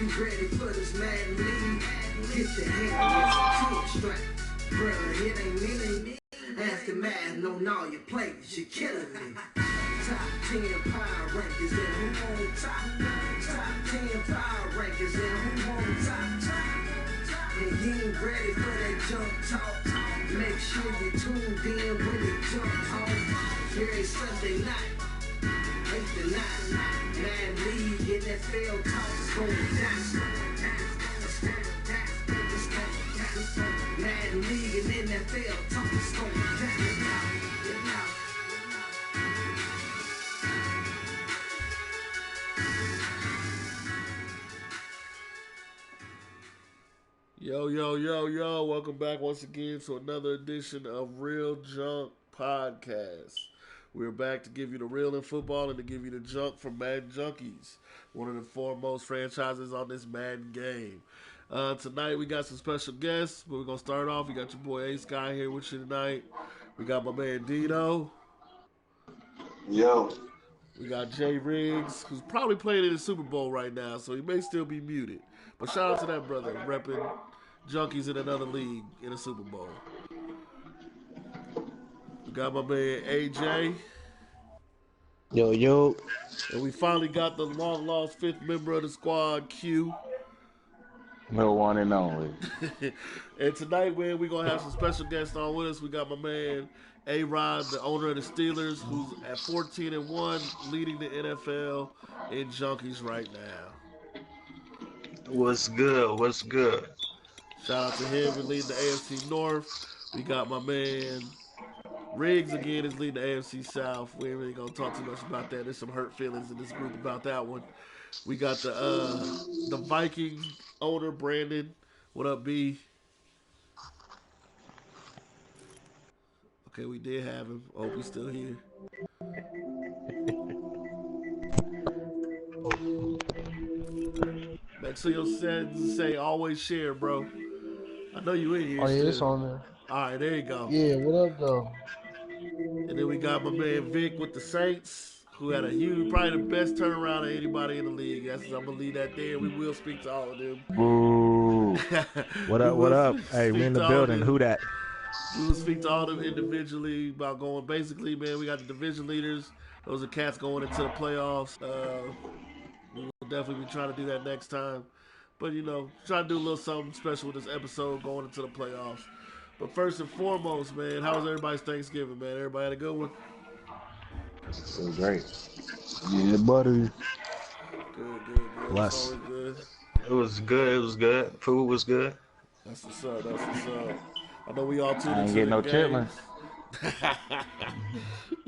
You ready for this Madden League? Get your hand on this strap. Bruh, it ain't me. Asking Madden on all your plays, you're killing me. Top 10 power rankings and who on top? Top 10 power rankings and who on top? And you ain't ready for that jump talk. Make sure you tuned in when it jump off. Every Sunday night, 8 to 9. Madden League, NFL talk is going down. Madden League and NFL talk is going down. Yo, welcome back once again to another edition of Real Junk Podcast. We're back to give you the real in football and to give you the junk from Madden Junkies, one of the foremost franchises on this Madden game. Tonight we got some special guests, but we're going to start off. We got your boy A-Sky here with you tonight. We got my man Dino. Yo. We got Jay Riggs, who's probably playing in the Super Bowl right now, so he may still be muted. But shout out to that brother, repping Junkies in another league in the Super Bowl. We got my man AJ. Yo. And we finally got the long-lost fifth member of the squad, Q. No one and only. And tonight, man, we're going to have some special guests on with us. We got my man A-Rod, the owner of the Steelers, who's at 14-1, leading the NFL in Junkies right now. What's good? Shout out to him. We're leading the AFC North. We got my man Riggs again is leading the AFC South. We ain't really going to talk too much about that. There's some hurt feelings in this group about that one. We got the Viking owner, Brandon. What up, B? Okay, we did have him. Hope he's still here. Make sure your settings say always share, bro. I know you in here. Oh, yeah, it's on there. All right, there you go. Yeah, what up, though? And then we got my man Vic with the Saints, who had a huge, probably the best turnaround of anybody in the league. I'm going to leave that there. We will speak to all of them. Boo. What up? Hey, we in the building. Who that? We will speak to all of them individually about going. Basically, man, we got the division leaders. Those are cats going into the playoffs. We will definitely be trying to do that next time. But, try to do a little something special with this episode going into the playoffs. But first and foremost, man, how was everybody's Thanksgiving, man? Everybody had a good one? It was great. Yeah, buddy. Good. Bless. Good. It was good. Food was good. That's what's up. I know we all tuned I ain't into getting no games.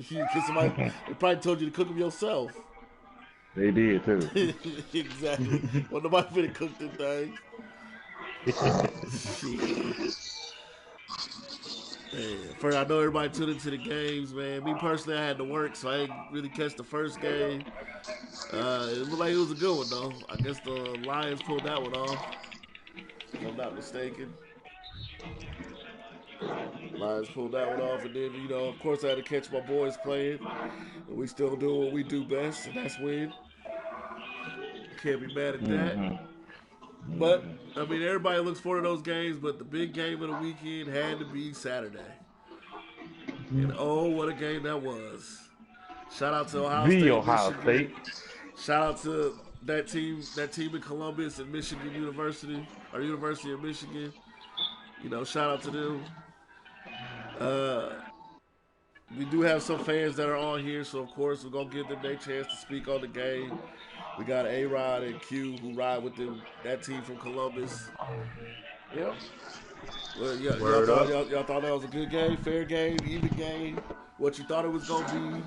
chitlins. Somebody they probably told you to cook them yourself. They did, too. Exactly. Well, nobody finna cook them things. Man, first, I know everybody tuned into the games, man. Me personally, I had to work, so I didn't really catch the first game. It looked like it was a good one, though. I guess the Lions pulled that one off, if I'm not mistaken. Lions pulled that one off, and then, of course, I had to catch my boys playing. And we still do what we do best, and that's win. Can't be mad at that. But, everybody looks forward to those games, but the big game of the weekend had to be Saturday. And oh, what a game that was. Shout out to Ohio State. Shout out to that team in Columbus and Michigan University, or University of Michigan. Shout out to them. We do have some fans that are on here, so of course we're going to give them their chance to speak on the game. We got A-Rod and Q who ride with them, that team from Columbus. Yep. Well, y'all thought that was a good game, fair game, even game? What you thought it was going to be?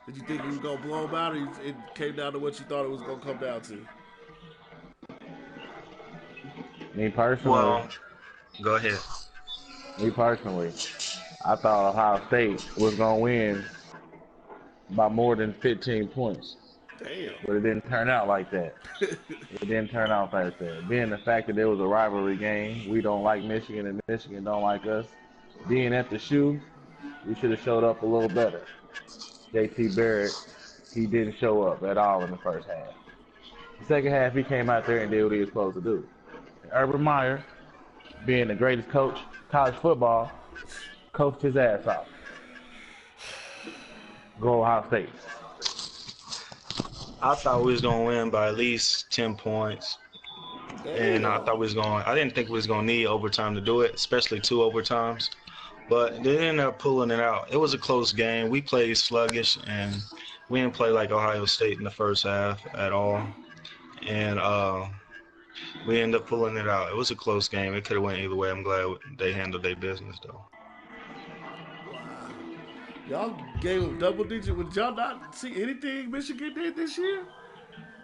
Did you think you was going to blow them out, or it came down to what you thought it was going to come down to? Me personally. Well, go ahead. Me personally, I thought Ohio State was going to win by more than 15 points. Damn. But it didn't turn out like that. Being the fact that there was a rivalry game, we don't like Michigan and Michigan don't like us. Being at the shoe, we should have showed up a little better. JT Barrett, he didn't show up at all in the first half. Second half, he came out there and did what he was supposed to do. Urban Meyer, being the greatest coach college football, coached his ass off. Go Ohio State. I thought we was gonna win by at least 10 points. And I didn't think we was gonna need overtime to do it, especially 2 overtimes. But they ended up pulling it out. It was a close game. We played sluggish, and we didn't play like Ohio State in the first half at all. And we ended up pulling it out. It was a close game. It could have went either way. I'm glad they handled their business though. Wow. Y'all gave them double digit. Would y'all not see anything Michigan did this year?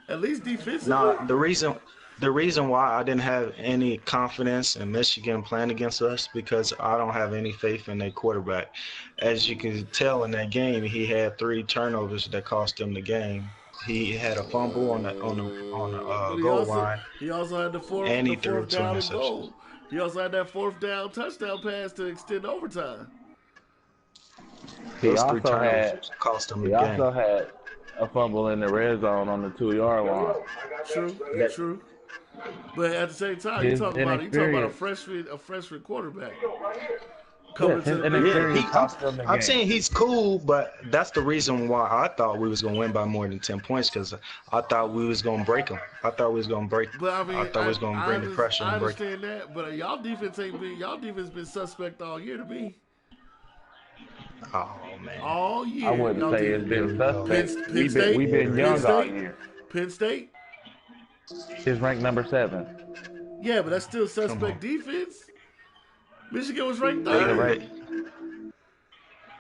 At least defensively? No, the reason why I didn't have any confidence in Michigan playing against us because I don't have any faith in their quarterback. As you can tell in that game, he had 3 turnovers that cost him the game. He had a fumble on the goal line. He also had the fourth down and goal. He also had that 4th down touchdown pass to extend overtime. He also had a fumble in the red zone on the 2-yard line. True. But at the same time, you talking about a freshman quarterback. I'm saying he's cool, but that's the reason why I thought we was gonna win by more than 10 points because I thought we was gonna break him. I thought we was gonna break. But I thought we was gonna bring the pressure and break. I understand that, but y'all defense been suspect all year to me. Oh man, all year. I wouldn't say it's been suspect. We've been young all year. Penn State is ranked number 7. Yeah, but that's still suspect defense. Michigan was ranked 3rd. Right.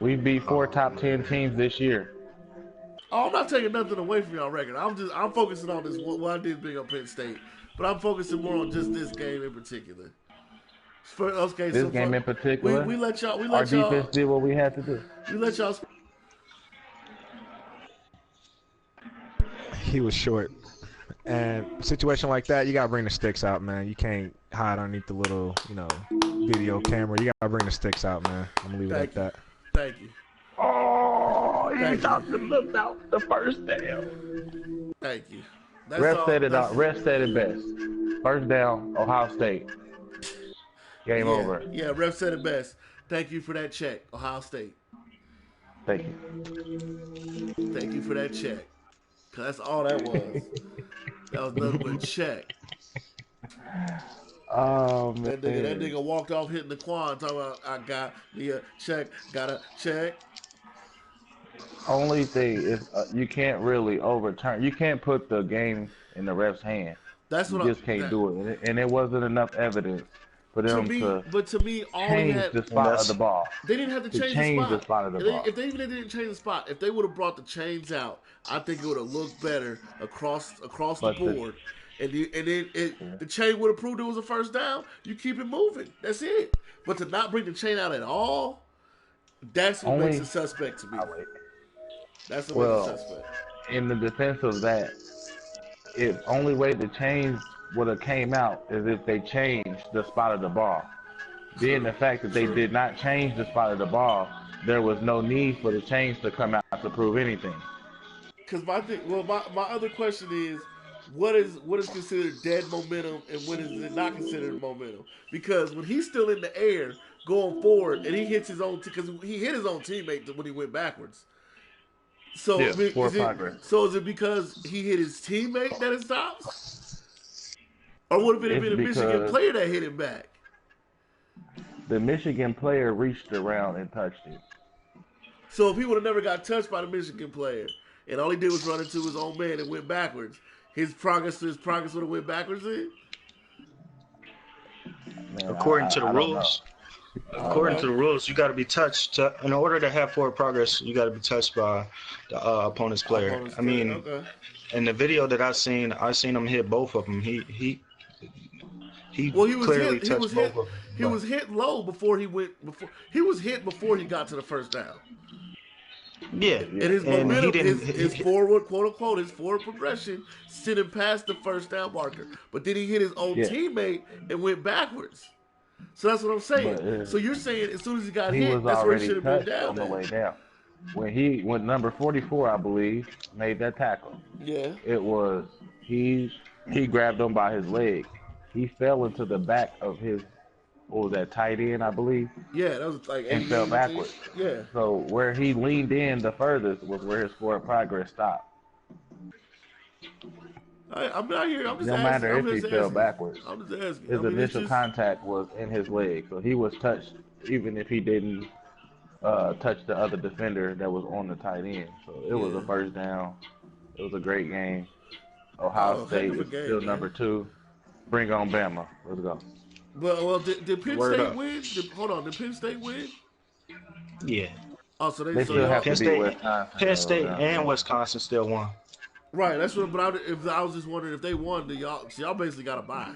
We beat 4 top 10 teams this year. Oh, I'm not taking nothing away from y'all record. I'm focusing on this. Well, I did big up Penn State, but I'm focusing more on just this game in particular. In particular, we let y'all. Our defense did what we had to do. We let y'all. He was short. And a situation like that, you gotta bring the sticks out, man. You can't hide underneath the little, video camera. You gotta bring the sticks out, man. I'm gonna leave it like that. Thank you. Oh, he looked out the first down. Thank you. Ref said it best. First down, Ohio State. Game over. Yeah, ref said it best. Thank you for that check, Ohio State. Thank you. Thank you for that check. Cause that's all that was. That was nothing but a check. Oh man. That nigga walked off hitting the quad talking about I got me a check, got a check. Only thing is you can't really overturn. You can't put the game in the ref's hand. That's what you just can't do it, and it wasn't enough evidence for them to change the spot of the ball. They didn't have to change the spot of the ball. If they didn't change the spot, if they would have brought the chains out, I think it would have looked better across the board. And then the chain would have proved it was a first down. You keep it moving. That's it. But to not bring the chain out at all, that's what makes it suspect to me. That's what makes it suspect. In the defense of that, the only way the chains would have came out is if they changed the spot of the ball. Being the fact that they did not change the spot of the ball, there was no need for the chains to come out to prove anything. Because my other question is, what is considered dead momentum and when is it not considered momentum? Because when he's still in the air going forward and he hits his own because he hit his own teammate when he went backwards. So is it because he hit his teammate that it stops? Or would it have been a Michigan player that hit him back? The Michigan player reached around and touched him. So if he would have never got touched by the Michigan player and all he did was run into his own man and went backwards, his progress would have went backwards then? According to the rules, you got to be touched. In order to have forward progress, you got to be touched by the opponent's player. In the video that I seen him hit both of them. He clearly touched both of them. He was hit low before he went. He was hit before he got to the first down. Yeah, and his momentum, his forward, quote unquote, his forward progression sent him past the first down marker. But then he hit his own teammate and went backwards. So that's what I'm saying. But, so you're saying as soon as he got hit, that's where he should have been down. On the way down. When number 44, I believe, made that tackle. Yeah. It was he grabbed him by his leg. He fell into the back of his, what was that, tight end, I believe, Yeah, that was like and 88, fell I think. backwards. Yeah. So where he leaned in the furthest was where his forward progress stopped. I'm not here. I'm just No asking. matter I'm if he just fell asking. backwards, I'm just asking. his I mean, it's initial just contact was in his leg, so he was touched even if he didn't touch the other defender that was on the tight end. So it was a first down. It was a great game. Ohio heck State of a is game, still man. number 2. Bring on Bama. Let's go. Well, did Penn Word State up. win? Hold on, did Penn State win? Yeah. Oh, so They so still y'all have to Penn beat State, Wisconsin. Penn though, State, yeah. and Wisconsin still won. right. That's what. But I was just wondering if they won, do y'all? So y'all basically got to buy,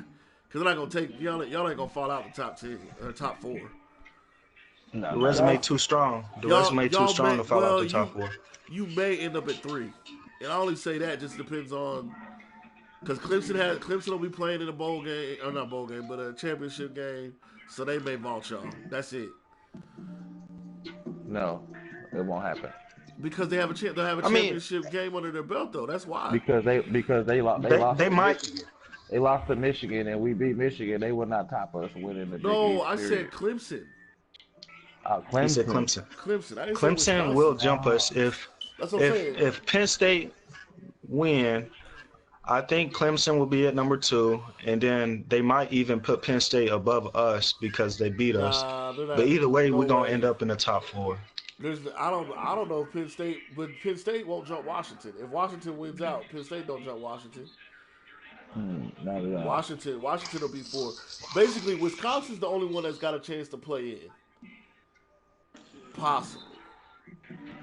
because they're not gonna take y'all. Y'all ain't gonna fall out the top 10 or top 4. No, The no, resume no. too strong. The Y'all resume too strong may, to fall out the top you 4. you may end up at 3, and I only say that just depends on. Because Clemson will be playing in a bowl game, or not bowl game, but a championship game, so they may vault y'all. That's it. No, it won't happen. Because they'll have a I mean, championship game under their belt, though. That's why. Because they lost they to might. Michigan. They lost to Michigan, and we beat Michigan. They would not top us winning the Big No, East. I Period. said Clemson. He said Clemson. Clemson. Clemson. I didn't say Clemson Wisconsin. will jump us That's what I'm saying. if Penn State win. I think Clemson will be at number 2, and then they might even put Penn State above us because they beat us. Nah, they're not. But either way, No we're gonna way. end up in the top 4. I don't know if Penn State, but Penn State won't jump Washington. If Washington wins out, Penn State don't jump Washington. Not at all. Washington will be 4. Basically, Wisconsin's the only one that's got a chance to play in. Possibly.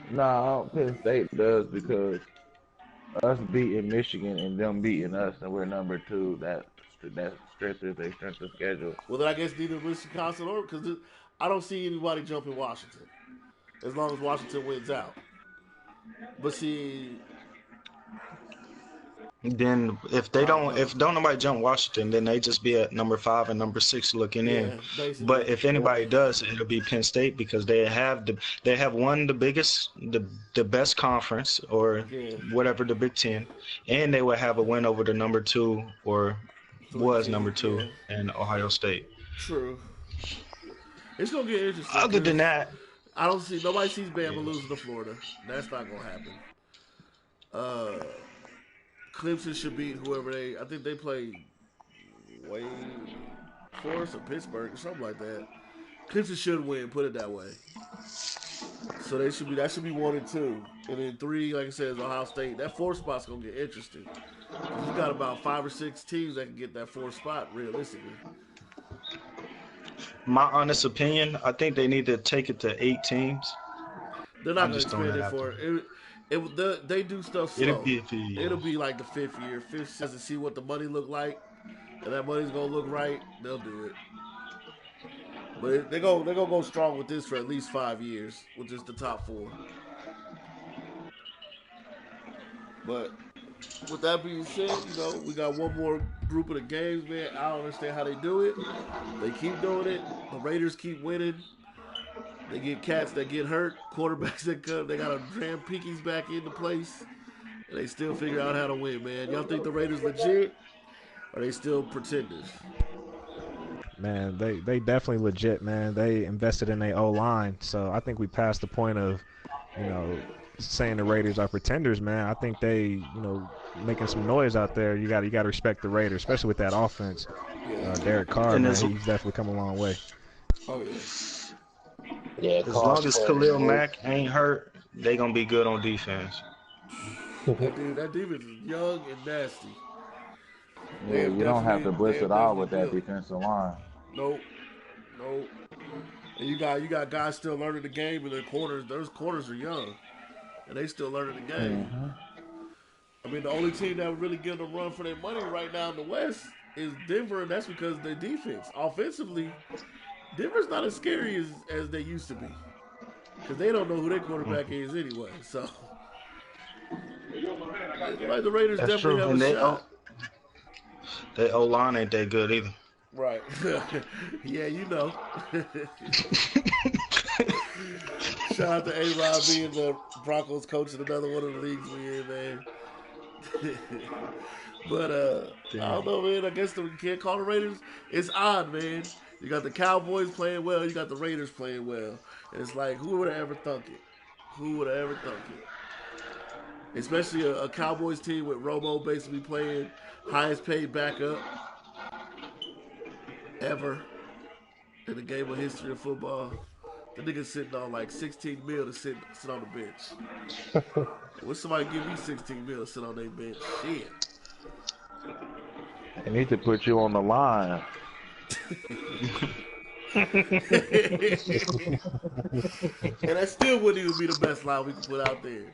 No, Penn State does because us beating Michigan and them beating us, and we're number 2. That stretches their strength of schedule. Well, then I guess neither Wisconsin or because I don't see anybody jumping Washington as long as Washington wins out. But see, Then if don't nobody jump Washington, then they just be at number 5 and number 6 looking in. basically. But if anybody does, it'll be Penn State because they have won the best conference or whatever, the Big Ten, and they will have a win over the number 2 or was number 2 in Ohio State. True. It's gonna get interesting. Other than that, nobody sees Bama losing to Florida. That's not gonna happen. Clemson should beat whoever I think they play Wake Forest or Pittsburgh or something like that. Clemson should win, put it that way. So that should be 1 and 2. And then 3, like I said, is Ohio State. That 4th spot's gonna get interesting. You got about 5 or 6 teams that can get that 4th spot realistically. my honest opinion, I think they need to take it to 8 teams. They're not going to expand it for it. They do stuff slow. It'll be a few years. It'll be like the 5th year, 5th season, to see what the money look like, and that money's going to look right. They'll do it. But they're gonna go strong with this for at least 5 years, with just the top 4. But with that being said, we got one more group of the games, man. I don't understand how they do it. They keep doing it. The Raiders keep winning. They get cats that get hurt, quarterbacks that come. They got to jam Pinkies back into place, and they still figure out how to win, man. Y'all think the Raiders legit, or are they still pretenders? Man, they definitely legit, man. They invested in their O-line, so I think we passed the point of, saying the Raiders are pretenders, man. I think they, making some noise out there. You got to respect the Raiders, especially with that offense. Derek Carr, man, he's definitely come a long way. Oh yeah. Yeah, as long as Khalil Mack ain't hurt, they gonna be good on defense. That defense is young and nasty. Yeah, you don't have to blitz at all with that defensive line. Nope. And you got guys still learning the game, and their corners. Those corners are young, and they still learning the game. Mm-hmm. I mean, the only team that would really give them a run for their money right now in the West is Denver, and that's because of their defense. Offensively, Denver's not as scary as they used to be, because they don't know who their quarterback is anyway. So, like, the Raiders That's definitely true. have a shot. Their O-line ain't that good either. Right. Yeah, Shout out to A-Rod being the Broncos coach in another one of the leagues we in, man. But I don't know, man. I guess you can't call the Raiders. It's odd, man. You got the Cowboys playing well. You got the Raiders playing well. And it's like, who would have ever thunk it? Who would have ever thunk it? Especially a Cowboys team with Romo basically playing highest paid backup ever in the game of history of football. The nigga sitting on like 16 mil to sit on the bench. Would somebody give me 16 mil to sit on their bench? Shit. They need to put you on the line. And that still wouldn't even be the best line we could put out there.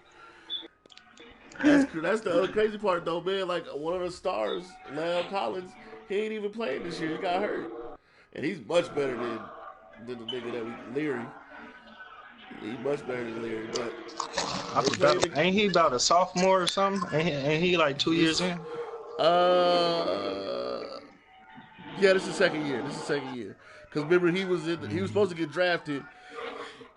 That's the other crazy part, though, man. Like, one of the stars, Lyle Collins, he ain't even playing this year. He got hurt. And he's much better than the nigga that Leary. He's much better than Leary, but I forgot. Ain't he about a sophomore or something? Ain't he like 2 years in? Yeah, this is the second year. Because remember, he was supposed to get drafted.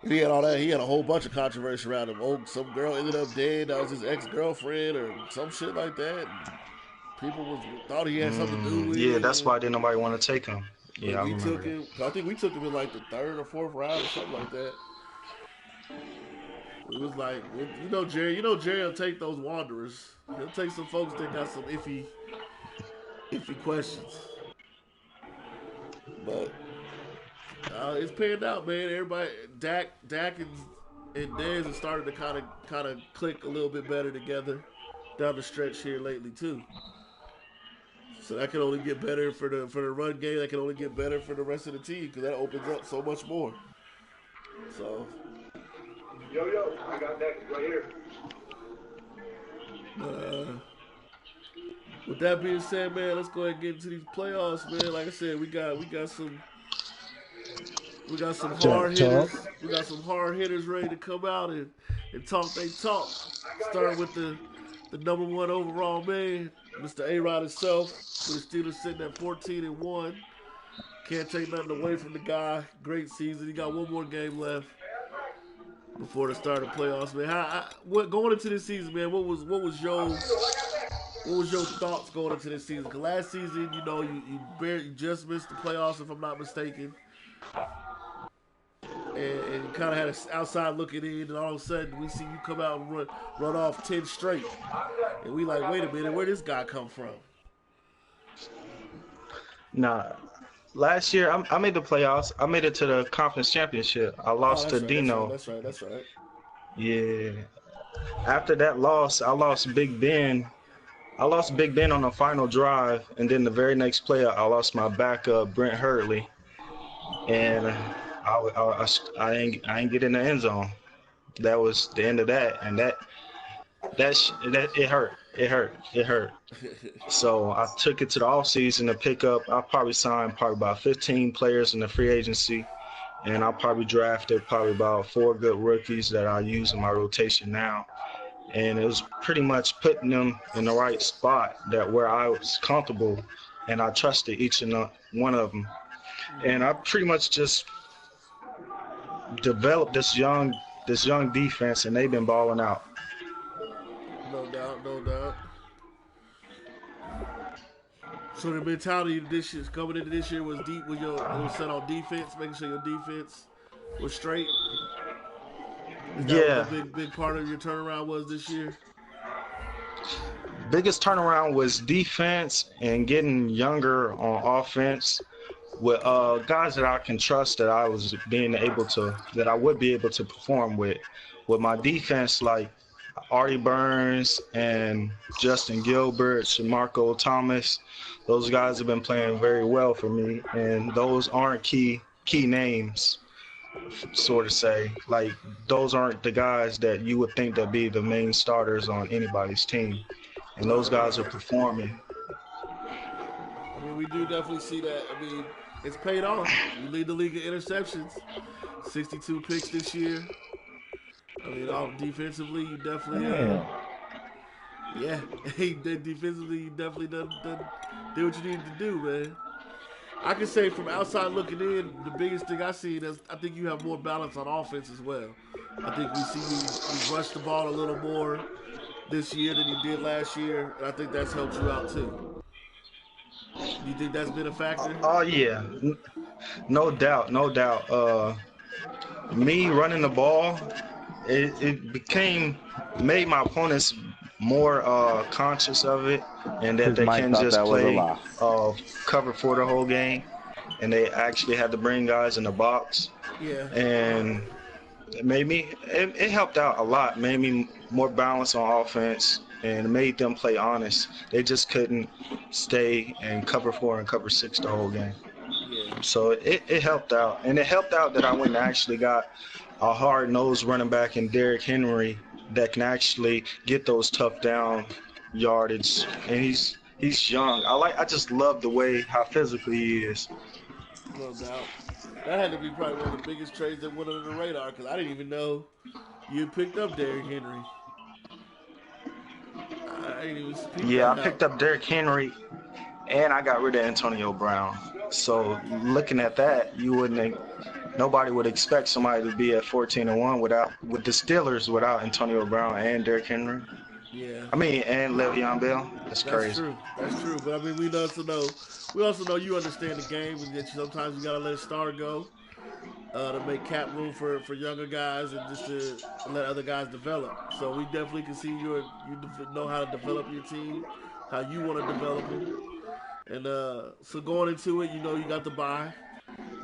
And he had all that. He had a whole bunch of controversy around him. Oh, some girl ended up dead. That was his ex-girlfriend or some shit like that. And people thought he had something to do with it. Yeah, that's why didn't nobody want to take him. Yeah, we took him. I think we took him in like the 3rd or 4th round or something like that. It was like, Jerry will take those wanderers. He'll take some folks that got some iffy questions. But it's panned out, man. Everybody, Dak and Dez have started to kind of click a little bit better together down the stretch here lately too. So that can only get better for the run game. That can only get better for the rest of the team because that opens up so much more. So. Yo, I got that right here. With that being said, man, let's go ahead and get into these playoffs, man. Like I said, we got some hard hitters. We got some hard hitters ready to come out and talk they talk. Starting with the number 1 overall man, Mr. A-Rod himself, with the Steelers sitting at 14-1. Can't take nothing away from the guy. Great season. He got one more game left before the start of playoffs, man. What going into this season, man? What was your thoughts going into this season? Because last season, you just missed the playoffs, if I'm not mistaken, and you kind of had an outside looking in, and all of a sudden we see you come out and run off 10 straight, and we like, wait a minute, where this guy come from? Nah. Last year, I made the playoffs. I made it to the conference championship. I lost to Dino. That's right. Yeah. After that loss, I lost Big Ben. I lost Big Ben on the final drive, and then the very next play, I lost my backup, Brent Hurley, and I ain't get in the end zone. That was the end of that, and that it hurt. It hurt. So I took it to the offseason to pick up. I probably signed about 15 players in the free agency, and I probably drafted about 4 good rookies that I use in my rotation now. And it was pretty much putting them in the right spot where I was comfortable, and I trusted each and one of them. And I pretty much just developed this young defense, and they've been balling out. No doubt. So the mentality this year, coming into this year, was set on defense, making sure your defense was straight. Is that what the big part of your turnaround was this year? Biggest turnaround was defense and getting younger on offense with guys that I can trust that I would be able to perform with. With my defense, like Artie Burns and Justin Gilbert, Shamarko Thomas, those guys have been playing very well for me, and those aren't key names, sort of say. Like, those aren't the guys that you would think that be the main starters on anybody's team, and those guys are performing. I mean, we do definitely see that. I mean, it's paid off. You lead the league in interceptions, 62 picks this year. I mean, defensively, you definitely, defensively, you definitely done did what you needed to do, man. I can say from outside looking in, the biggest thing I see is I think you have more balance on offense as well. I think we see you rush the ball a little more. this year than he did last year, and I think that's helped you out too. You think that's been a factor? Oh yeah, no doubt, no doubt. Me running the ball, it became made my opponents more conscious of it, and that His they mic can thought just that was a play lie. cover for the whole game, and they actually had to bring guys in the box, Yeah. and it helped out a lot. Made me more balanced on offense, and made them play honest. They just couldn't stay and cover 4 and cover 6 the whole game. Yeah. So it helped out. And it helped out that I went and actually got a hard-nosed running back in Derrick Henry that can actually get those tough down yardage. And he's young. I just love the way how physical he is. No doubt. That had to be probably one of the biggest trades that went under the radar because I didn't even know you picked up Derrick Henry. I didn't even peep Yeah, I that out. picked up Derrick Henry and I got rid of Antonio Brown. So looking at that, you wouldn't nobody would expect somebody to be at 14-1 with the Steelers without Antonio Brown and Derrick Henry. Yeah. I mean, and Le'Veon Bell. That's That's crazy. true. That's true. But I mean, we also know you understand the game, and that sometimes you gotta let a star go to make cap room for younger guys and just to let other guys develop. So we definitely can see know how to develop your team, how you want to develop them, and so going into it, you know you got the bye.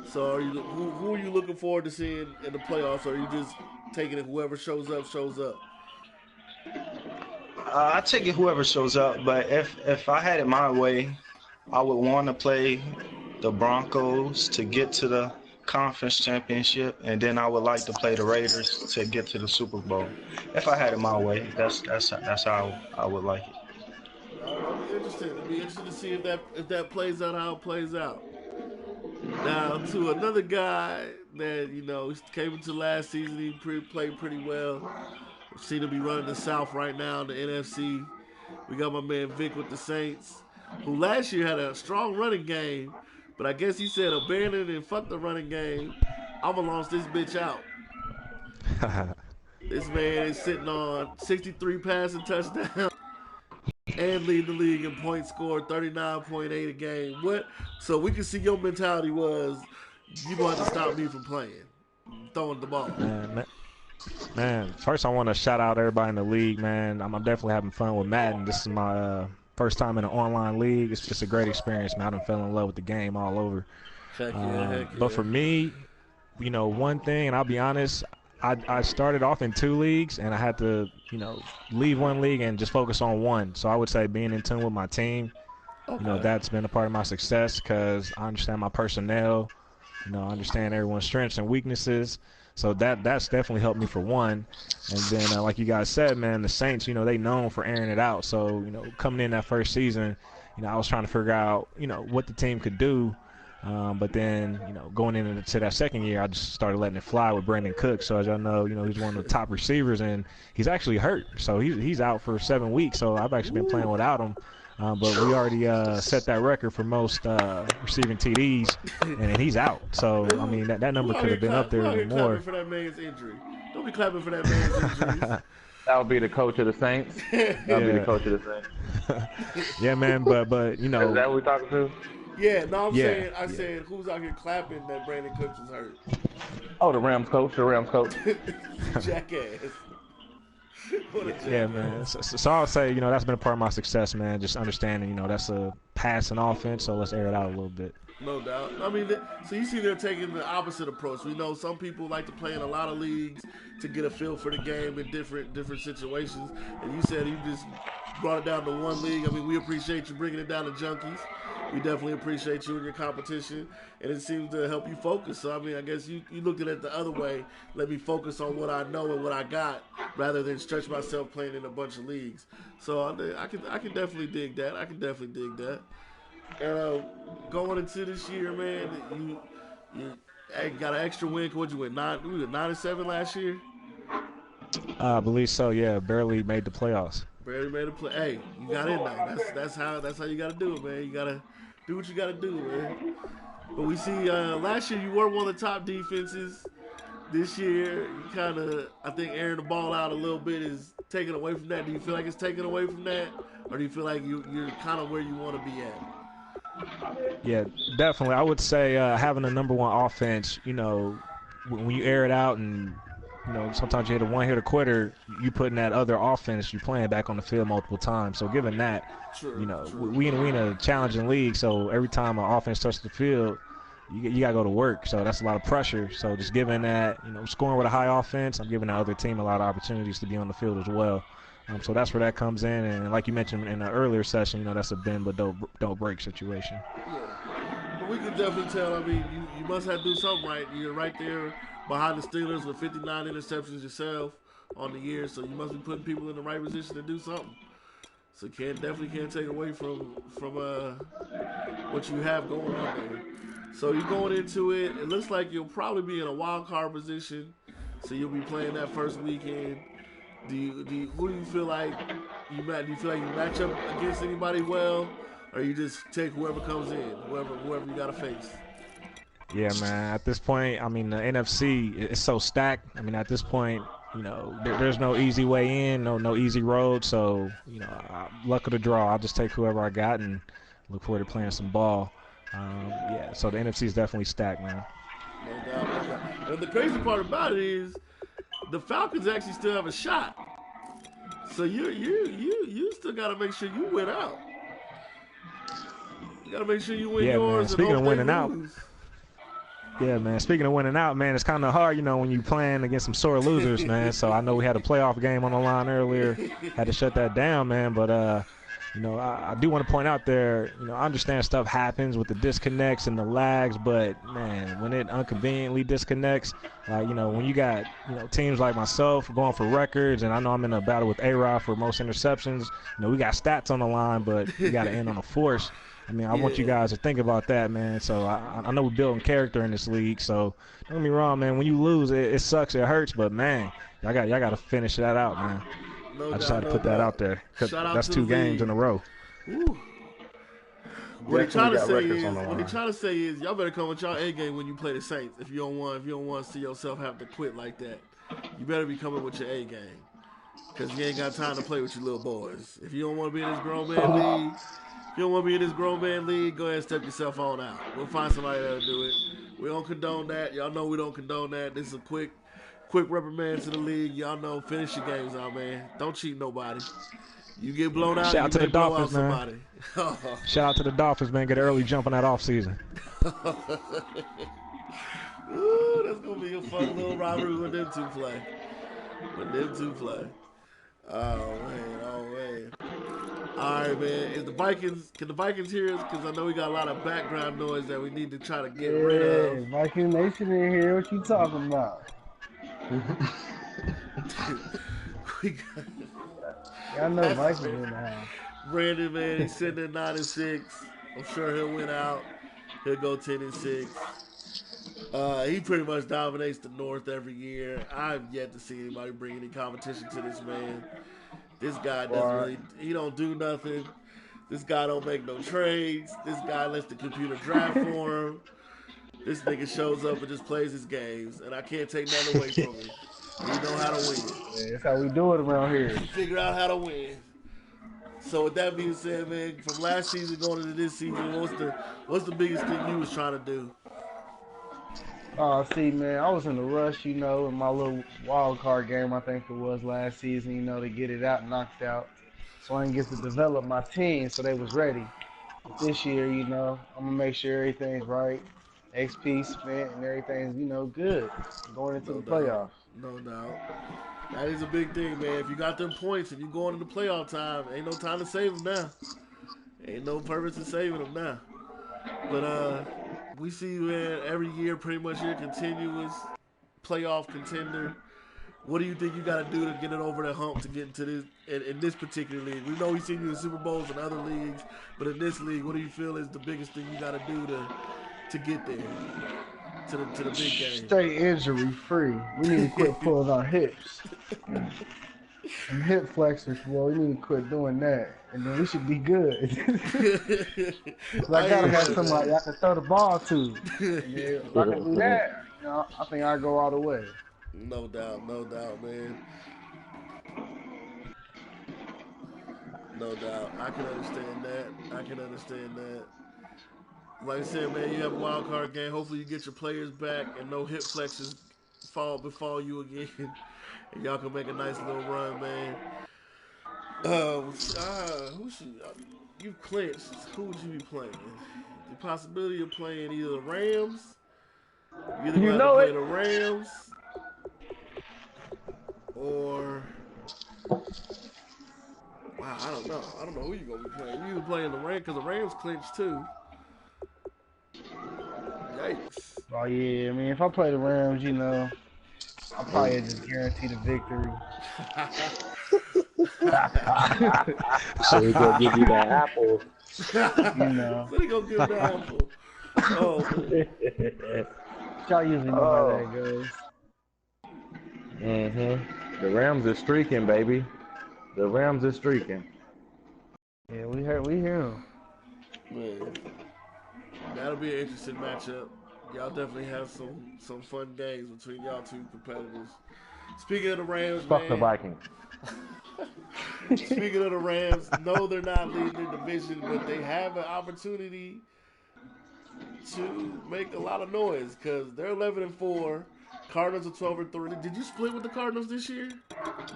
So who are you looking forward to seeing in the playoffs? Or are you just taking it whoever shows up shows up? I take it whoever shows up, but if I had it my way, I would want to play the Broncos to get to the conference championship, and then I would like to play the Raiders to get to the Super Bowl. If I had it my way, that's how I would like it. That'll be interesting. It'll be interesting to see if that plays out how it plays out. Now to another guy that came into last season, he played pretty well. Seem to be running the South right now in the NFC. We got my man Vic with the Saints, who last year had a strong running game, but I guess he said abandon and fuck the running game. I'ma launch this bitch out. This man is sitting on 63 passing touchdowns and leading the league in points scored, 39.8 a game. What? So we can see your mentality was you going to stop me from playing, throwing the ball. Man, first I want to shout out everybody in the league, man. I'm definitely having fun with Madden. This is my first time in an online league. It's just a great experience, man. I done fell in love with the game all over. Heck yeah. But for me, one thing, and I'll be honest, I started off in 2 leagues, and I had to, leave one league and just focus on one. So I would say being in tune with my team, Okay. that's been a part of my success because I understand my personnel. I understand everyone's strengths and weaknesses. So that's definitely helped me for one. And then, like you guys said, man, the Saints, they known for airing it out. So, coming in that first season, I was trying to figure out, what the team could do. But then, going into that second year, I just started letting it fly with Brandon Cooks. So as y'all know, he's one of the top receivers, and he's actually hurt. So he's out for 7 weeks. So I've actually been playing without him. But we already set that record for most receiving TDs, and he's out. So, I mean, that number could have been up there even more. Clapping for that man's injury. Don't be clapping for that man's injuries. That would be the coach of the Saints. That would be the coach of the Saints. Yeah, man, but Is that what we're talking to? Yeah, no, I'm saying who's out here clapping that Brandon Cooks is hurt? Oh, the Rams coach. Jackass. Yeah, man. So I'll say, that's been a part of my success, man. Just understanding, that's a passing offense, so let's air it out a little bit. No doubt. I mean, so you see they're taking the opposite approach. We know some people like to play in a lot of leagues to get a feel for the game in different situations. And you said you just brought it down to one league. I mean, we appreciate you bringing it down to Junkies. We definitely appreciate you and your competition, and it seems to help you focus. So, I mean, I guess you looked at it the other way. Let me focus on what I know and what I got rather than stretch myself playing in a bunch of leagues. So, I can definitely dig that. And going into this year, man, you got an extra win. What'd you win? We were 9-7 last year. I believe so. Yeah, barely made the playoffs. Barely made a play. Hey, you got in though. That's how you got to do it, man. You got to do what you got to do, man. But we see last year you were one of the top defenses. This year, you kind of, I think, airing the ball out a little bit is taken away from that? Do you feel like it's taken away from that, or do you feel like you're kind of where you want to be at? Yeah, definitely. I would say having a number one offense, you know, when you air it out and, you know, sometimes you hit a one-hitter quitter, you putting that other offense you're playing back on the field multiple times. So given that, you know, we in a challenging league, so every time an offense touches the field, you got to go to work. So that's a lot of pressure. So just given that, you know, scoring with a high offense, I'm giving the other team a lot of opportunities to be on the field as well. So that's where that comes in. And like you mentioned in an earlier session, you know, that's a bend but don't break situation. Yeah. But we can definitely tell, I mean, you must have to do something right. You're right there behind the Steelers with 59 interceptions yourself on the year, so you must be putting people in the right position to do something. So definitely can't take away from what you have going on there. So you're going into it. It looks like you'll probably be in a wild card position. So you'll be playing that first weekend. Who do you feel like do you feel like you match up against anybody well, or you just take whoever comes in, whoever you gotta face? Yeah, man. At this point, I mean, the NFC is so stacked. I mean, at this point, you know, there's no easy way in, no easy road. So, you know, luck of the draw. I'll just take whoever I got and look forward to playing some ball. Yeah, so the NFC is definitely stacked, man. No doubt, no doubt. And the crazy part about it is, the Falcons actually still have a shot. So you still gotta make sure you win out. You gotta make sure you win yours. Man. Speaking of winning out. Lose. Yeah, man. Speaking of winning out, man, it's kind of hard, you know, when you playing against some sore losers, man. So I know we had a playoff game on the line earlier. Had to shut that down, man. But, you know, I do want to point out there, you know, I understand stuff happens with the disconnects and the lags, but, man, when it inconveniently disconnects, like, you know, when you got, you know, teams like myself going for records, and I know I'm in a battle with A-Rod for most interceptions, you know, we got stats on the line, but we got to end on a force. I mean, I want you guys to think about that, man. So I know we're building character in this league. So don't get me wrong, man. When you lose, it sucks, it hurts, but man, y'all got to finish that out, man. I just had to put that out there because that's 2 games in a row. What he trying to say is y'all better come with y'all A game when you play the Saints. If you don't want to see yourself have to quit like that, you better be coming with your A game because you ain't got time to play with your little boys. If you don't want to be in this grown man league. If you don't want to be in this grown man league, go ahead and step yourself on out. We'll find somebody that'll do it. We don't condone that. Y'all know we don't condone that. This is a quick reprimand to the league. Y'all know, finish your games out, man. Don't cheat nobody. You get blown out, Shout out to the Dolphins, man. Shout out to the Dolphins, man. Get an early jump on that offseason. Ooh, that's going to be a fun little rivalry when them two play. Oh, man. All right, man. Can the Vikings hear us? Because I know we got a lot of background noise that we need to try to get rid of. Viking Nation in here. What you talking about? Y'all know Vikings in the house. Brandon, man, he's sitting at 9-6. I'm sure he'll win out. He'll go 10-6. He pretty much dominates the North every year. I've yet to see anybody bring any competition to this man. This guy he don't do nothing. This guy don't make no trades. This guy lets the computer draft for him. This nigga shows up and just plays his games, and I can't take nothing away from him. He know how to win. Yeah, that's how we do it around here. Figure out how to win. So with that being said, man, from last season going into this season, what's the biggest thing you was trying to do? See, man, I was in a rush, you know, in my little wild card game, I think it was last season, you know, to get it out, knocked out. So I didn't get to develop my team, so they was ready. But this year, you know, I'm going to make sure everything's right. XP spent and everything's, you know, good going into the playoffs. No doubt. That is a big thing, man. If you got them points and you going into playoff time, ain't no time to save them now. Ain't no purpose in saving them now. But we see you, man, every year pretty much you're a continuous playoff contender. What do you think you got to do to get it over the hump to get into this in this particular league? We know we've seen you in Super Bowls and other leagues, but in this league, what do you feel is the biggest thing you got to do to get there, to the big game? Stay injury free. We need to quit pulling our hips. And hip flexors, well, we need to quit doing that, and then we should be good. So I gotta have somebody I can throw the ball to. Yeah, if I can do that, you know, I think I go all the way. No doubt, man. No doubt. I can understand that. I can understand that. Like I said, man, you have a wild card game. Hopefully, you get your players back and no hip flexes befall you again, and y'all can make a nice little run, man. Who should you clinched? Who would you be playing? The possibility of playing either the Rams. You either You gonna have to know play it. the Rams or wow, I don't know. I don't know who you gonna be playing. You either playing the Rams because the Rams clinched too. Yikes. Oh yeah, I mean, if I play the Rams, you know, I'll probably just guarantee the victory. So we gonna give you that apple. You know, So they gonna give him the apple. Oh man. y'all usually know how that goes. The Rams is streaking, baby. The Rams is streaking. Yeah, we hear him. Man, that'll be an interesting matchup. Y'all definitely have some fun games between y'all two competitors. Speaking of the Rams, Fuck man. the Vikings. Speaking of the Rams, no, they're not leading their division, but they have an opportunity to make a lot of noise because they're 11-4. Cardinals are 12-3. Did you split with the Cardinals this year?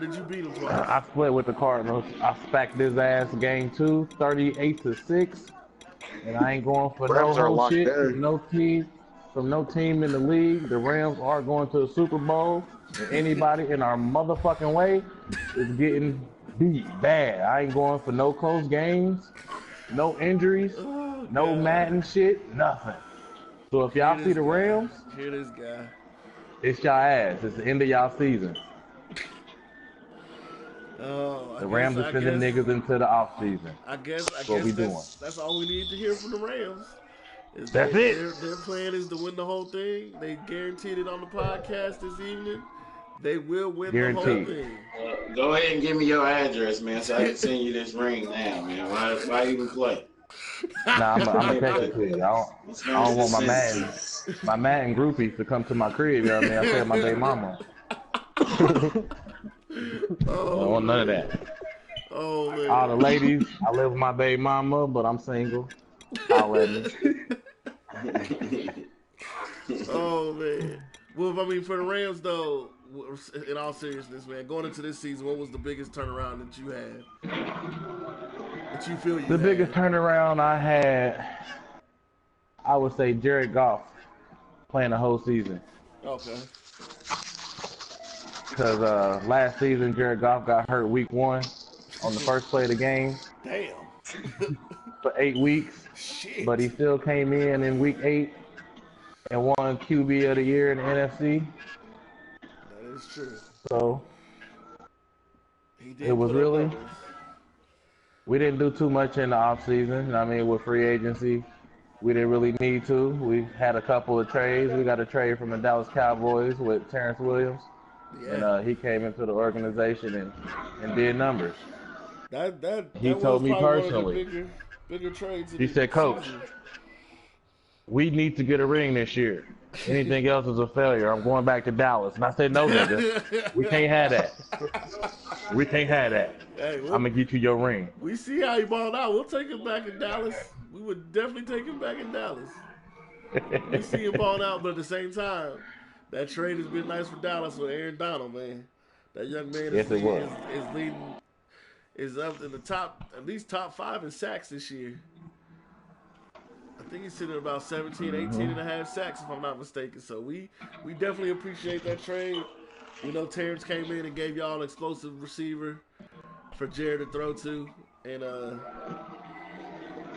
Did you beat them twice? I split with the Cardinals. I spacked his ass game 2, 38-6. And I ain't going for Rams no are whole locked shit in. from no team in the league. The Rams are going to the Super Bowl. And anybody in our motherfucking way is getting beat bad. I ain't going for no close games, no injuries, no Madden shit, nothing. So if y'all see the Rams, hear this guy. it's y'all ass. It's the end of y'all season. The Rams are sending niggas into the off season. I guess what we doing. That's all we need to hear from the Rams. That's it. Their plan is to win the whole thing. They guaranteed it on the podcast this evening. They will win the whole thing. Go ahead and give me your address, man, so I can send you this ring now, man. Why even play? Nah, I'm gonna text it to you. I don't want my Madden groupies to come to my crib. You know what I mean? I said my baby mama. I don't want none of that. Oh man. All the ladies, I live with my baby mama, but I'm single. Holla at me. Oh man. Well, I mean, for the Rams though, in all seriousness, man, going into this season, what was the biggest turnaround that you had? That you feel you The had? biggest turnaround I had, I would say Jared Goff playing the whole season. Okay. Because last season, Jared Goff got hurt week 1 on the first play of the game. Damn. For 8 weeks. Shit. But he still came in week 8 and won QB of the year in the NFC. That is true. So it was really, we didn't do too much in the offseason. I mean, with free agency, we didn't really need to. We had a couple of trades. We got a trade from the Dallas Cowboys with Terrence Williams. Yeah. And he came into the organization and did numbers. He told me personally. Bigger trades. He said, Coach, we need to get a ring this year. Anything else is a failure. I'm going back to Dallas. And I said, no, nigga. We can't have that. We can't have that. Hey, I'm going to get you your ring. We see how he balled out. We'll take him back in Dallas. We would definitely take him back in Dallas. We see him balling out, but at the same time, that trade has been nice for Dallas with Aaron Donald, man. That young man is leading, is up in the top, at least top 5 in sacks this year. I think he's sitting at about 17, 18 and a half sacks, if I'm not mistaken. So we definitely appreciate that trade. We know Terrence came in and gave y'all an explosive receiver for Jared to throw to. And,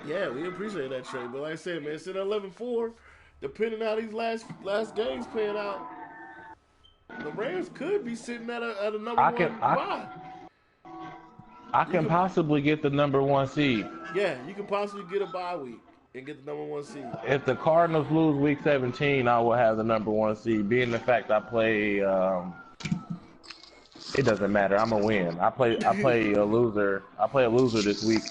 yeah, we appreciate that trade. But like I said, man, sitting at 11-4, depending on how these last games pan out, the Rams could be sitting at a number one bye. I can possibly get the number 1 seed. Yeah, you can possibly get a bye week and get the number 1 seed. If the Cardinals lose week 17, I will have the number 1 seed. Being the fact I play, it doesn't matter. I'm gonna win. I play a loser. I play a loser this week,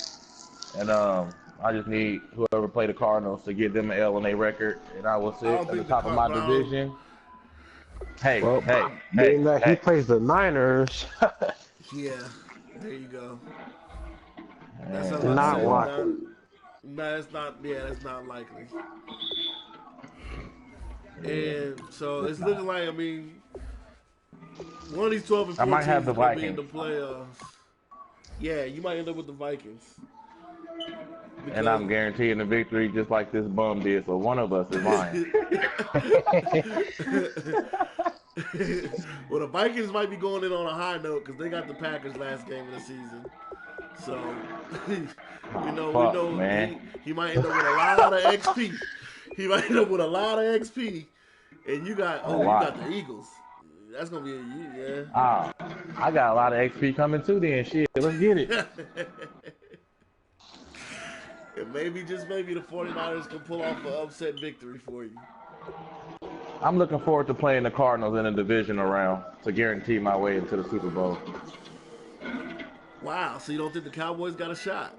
and I just need whoever play the Cardinals to give them an L on their record, and I will sit at the top of my division. Hey, He plays the Niners. Yeah, there you go. That's what I'm about to Not say. likely. No, that's not. Yeah, that's not likely. And so it's looking like, I mean, one of these 12 and I 4 might have teams the is going to be in Vikings. the playoffs. Yeah, you might end up with the Vikings. And Because I'm guaranteeing the victory just like this bum did, so one of us is lying. well, the Vikings might be going in on a high note because they got the Packers last game of the season. So we Fuck, know man. he might end up with a lot of XP. He might end up with a lot of XP. And you got the Eagles. That's gonna be yeah. I got a lot of XP coming too then. Shit, let's get it. And maybe, just maybe, the 49ers can pull off an upset victory for you. I'm looking forward to playing the Cardinals in a divisional round to guarantee my way into the Super Bowl. Wow, so you don't think the Cowboys got a shot?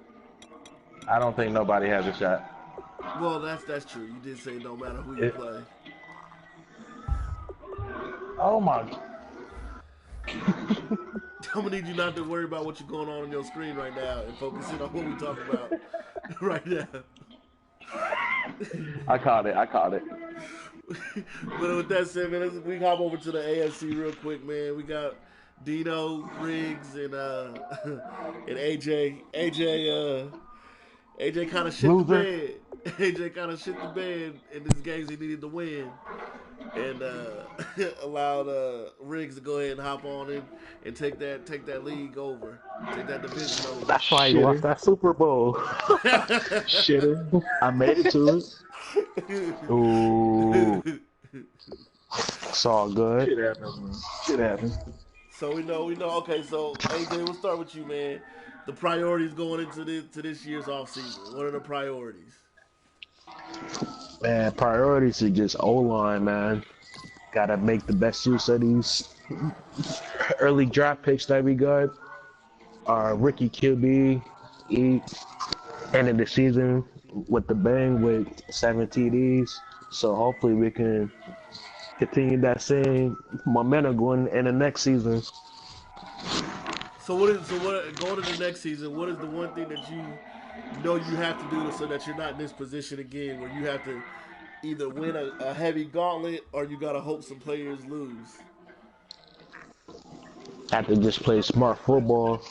I don't think nobody has a shot. Well, that's true. You did say no matter who you play. Oh my. I'm gonna need you not to worry about what's going on your screen right now and focus in on what we talking about right now. I caught it. But with that said, man, we hop over to the AFC real quick, man. We got Dino, Riggs, and and AJ. AJ kind of shit the bed. AJ kind of shit the bed in these games he needed to win, and allowed Riggs to go ahead and hop on in and take that league over, take that division over. That's why you lost that Super Bowl. Shitter. I made it to it. Ooh. It's all good. Shit happens. So we know. Okay, so AJ, we'll start with you, man. The priorities going into this year's offseason. What are the priorities? Man, priorities are just O-line, man. Gotta make the best use of these early draft picks that we got. Our rookie QB ended the season with the bang with 7 TDs. So hopefully we can continue that same momentum going in the next season. So what going into the next season? What is the one thing that you know you have to do so that you're not in this position again, where you have to either win a heavy gauntlet or you gotta hope some players lose? Have to just play smart football,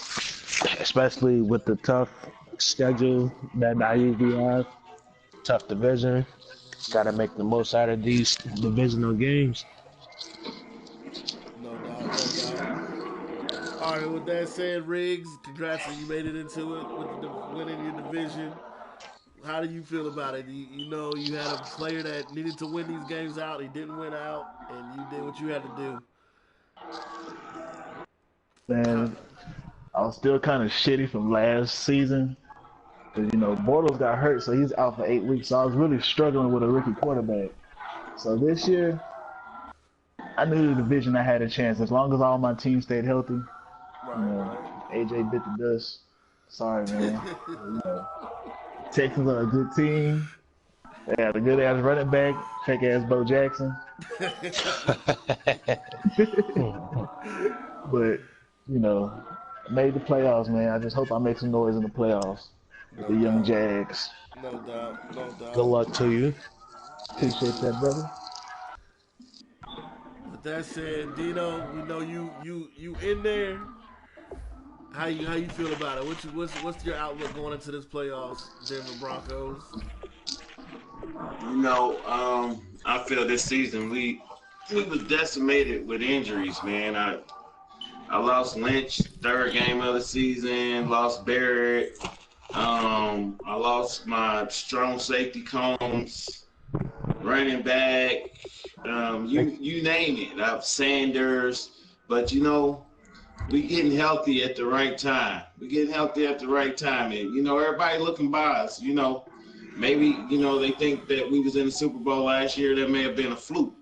especially with the tough schedule that I usually have. Tough division. Gotta make the most out of these divisional games. No doubt. All right, with that said, Riggs, congrats that you made it into it with winning your division. How do you feel about it? You know you had a player that needed to win these games out. He didn't win out, and you did what you had to do. Man, I was still kind of shitty from last season. Because, Bortles got hurt, so he's out for 8 weeks. So I was really struggling with a rookie quarterback. So this year, I knew the division I had a chance. As long as all my team stayed healthy. AJ bit the dust. Sorry, man. Texans are a good team. They got a good ass running back, fake ass Bo Jackson. But, made the playoffs, man. I just hope I make some noise in the playoffs with the young Jags. No doubt. Good luck to you. Appreciate that, brother. With that said, Dino, we know you in there. How you feel about it? What's your outlook going into this playoffs, Denver Broncos? I feel this season we was decimated with injuries, man. I lost Lynch, 3rd game of the season, lost Barrett. I lost my strong safety Combs, running back, you name it. Sanders, but we getting healthy at the right time. And, everybody looking by us, maybe, they think that we was in the Super Bowl last year. That may have been a fluke.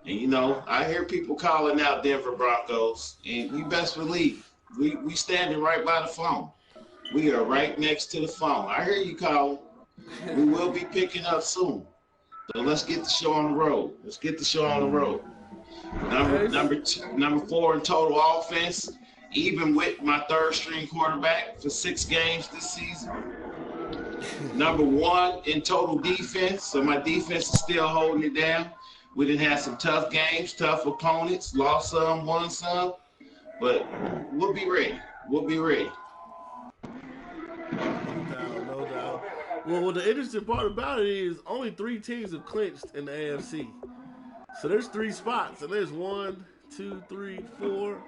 And, I hear people calling out Denver Broncos, and you best believe we standing right by the phone. We are right next to the phone. I hear you calling. We will be picking up soon. So let's get the show on the road. Number 4 in total offense. even with my third string quarterback for 6 games this season. Number 1 in total defense, so my defense is still holding it down. We didn't have some tough games, tough opponents, lost some, won some, but we'll be ready. We'll be ready. No doubt. Well, the interesting part about it is only 3 teams have clinched in the AFC. So there's 3 spots, and there's 1, 2, 3, 4.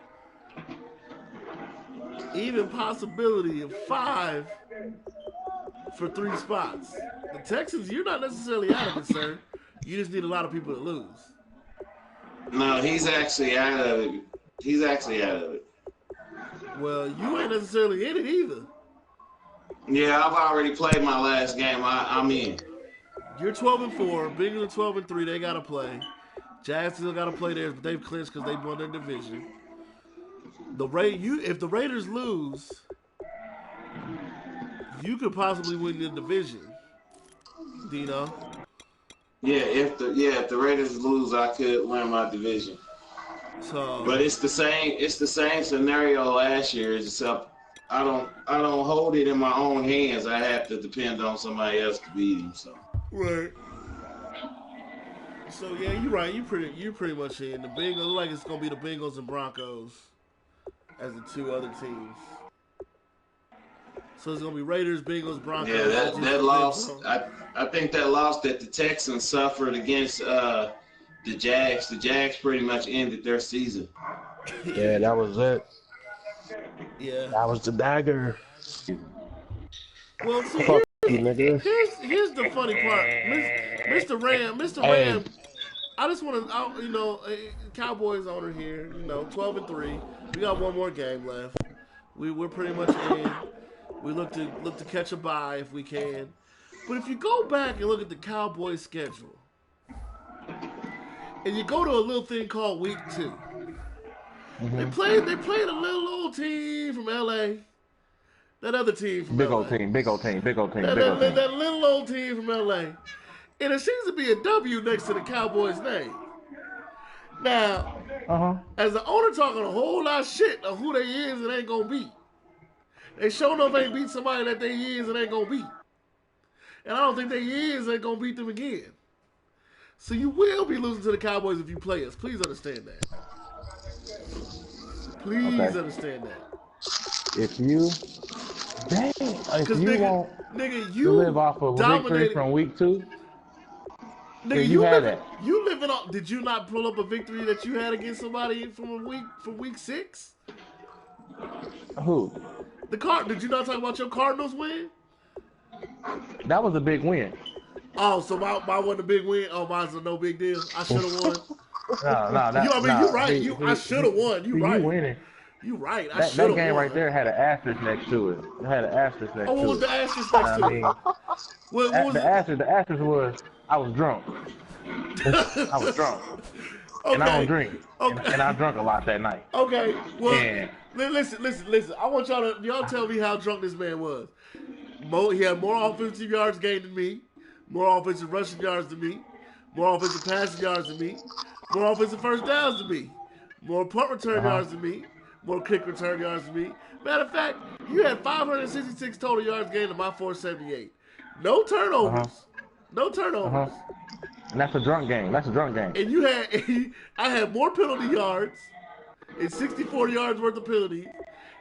Even possibility of 5 for 3 spots. The Texans, you're not necessarily out of it, sir. You just need a lot of people to lose. No, he's actually out of it. He's actually out of it. Well, you ain't necessarily in it either. Yeah, I've already played my last game. I'm in. You're 12-4. Bengals are 12-3. They got to play. Jags still got to play theirs, but they've clinched because they won their division. If the Raiders lose, you could possibly win the division. Dino. Yeah, if the Raiders lose, I could win my division. So, but it's the same scenario last year, except I don't hold it in my own hands. I have to depend on somebody else to beat him. So. Right. So yeah, you're right. You're pretty much in. The Bengals look like it's gonna be the Bengals and Broncos as the 2 other teams. So it's gonna be Raiders, Bengals, Broncos. Yeah, that loss. I think that loss that the Texans suffered against the Jags. The Jags pretty much ended their season. Yeah, that was it. Yeah. That was the dagger. Well, see, here's the funny part, Mr. Ram. I just want to, Cowboys owner here, 12-3. We got 1 more game left. We're pretty much in. We look to catch a bye if we can. But if you go back and look at the Cowboys schedule, and you go to a little thing called Week 2, they played a little old team from LA. That other team from LA. Big old team. That little old team from LA. And it seems to be a W next to the Cowboys' name. Now, as the owner talking a whole lot of shit of who they is and ain't gonna beat. They sure enough ain't beat somebody that they is and ain't gonna beat. And I don't think they is ain't gonna beat them again. So you will be losing to the Cowboys if you play us. Please understand that. Please understand that. If you live off of victory from Week 2, nigga, you had that. You living off. Did you not pull up a victory that you had against somebody from week 6? Who? Did you not talk about your Cardinals win? That was a big win. Oh, so mine wasn't a big win? Oh, mine's a no big deal. I should have won. You're right. I should have won. You right. You winning. You right. I should have won. That game right there had an asterisk next to it. It had an asterisk next to it. What was the asterisk next to it? What was the asterisk was I was drunk. I was drunk. Okay. And I don't drink. Okay. And I drunk a lot that night. Okay. Well, and listen. I want y'all tell me how drunk this man was. He had more offensive yards gained than me, more offensive rushing yards than me, more offensive passing yards than me, more offensive first downs than me, more punt return yards than me, more kick return yards than me. Matter of fact, you had 566 total yards gained to my 478. No turnovers. No turnovers. And that's a drunk game. And I had more penalty yards and 64 yards worth of penalties.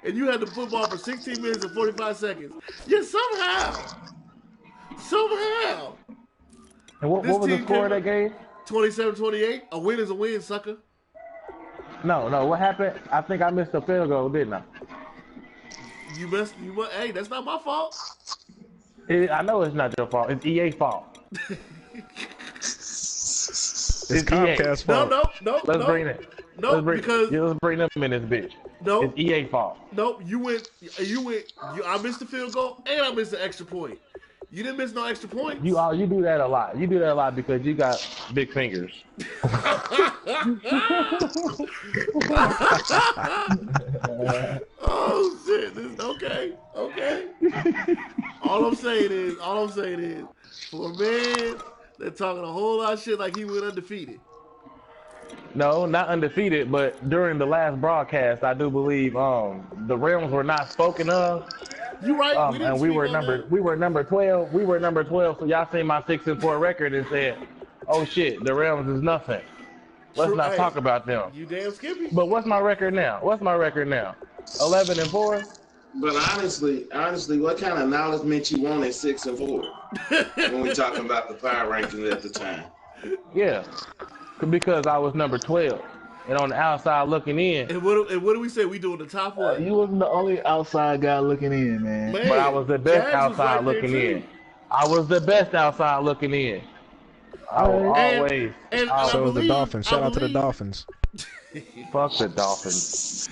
And you had the football for 16 minutes and 45 seconds. Yet somehow. And what was the score of that game? 27-28. A win is a win, sucker. No. What happened? I think I missed a field goal, didn't I? You missed. Hey, that's not my fault. I know it's not your fault. It's EA's fault. It's Comcast's fault. No. Let's bring it. No, because let's bring them in this bitch. No, it's EA fault. No, you went. I missed the field goal and I missed the extra point. You didn't miss no extra points. You do that a lot. You do that a lot because you got big fingers. Oh shit! Okay. All I'm saying is, for a man that's talking a whole lot of shit like he went undefeated, No, not undefeated, but during the last broadcast, I do believe the Rams were not spoken of. You right. We didn't And we speak were on number that. we were number 12. We were number 12. So y'all seen my 6-4 record and said, "Oh shit, the Rams is nothing. Let's True. not Hey, talk about them." You damn Skippy. But what's my record now? 11-4. But honestly, what kind of acknowledgement you want at 6-4 when we talking about the power rankings at the time? Yeah, because I was number 12, and on the outside looking in. And what do we say? We doing the top one? You wasn't the only outside guy looking in, man. Man, But I was the best Jazz was outside right there, looking too. in. I was the best outside looking in. I will always. And So is the believe- Dolphins. Shout out to the believe- Dolphins. Fuck the Dolphins.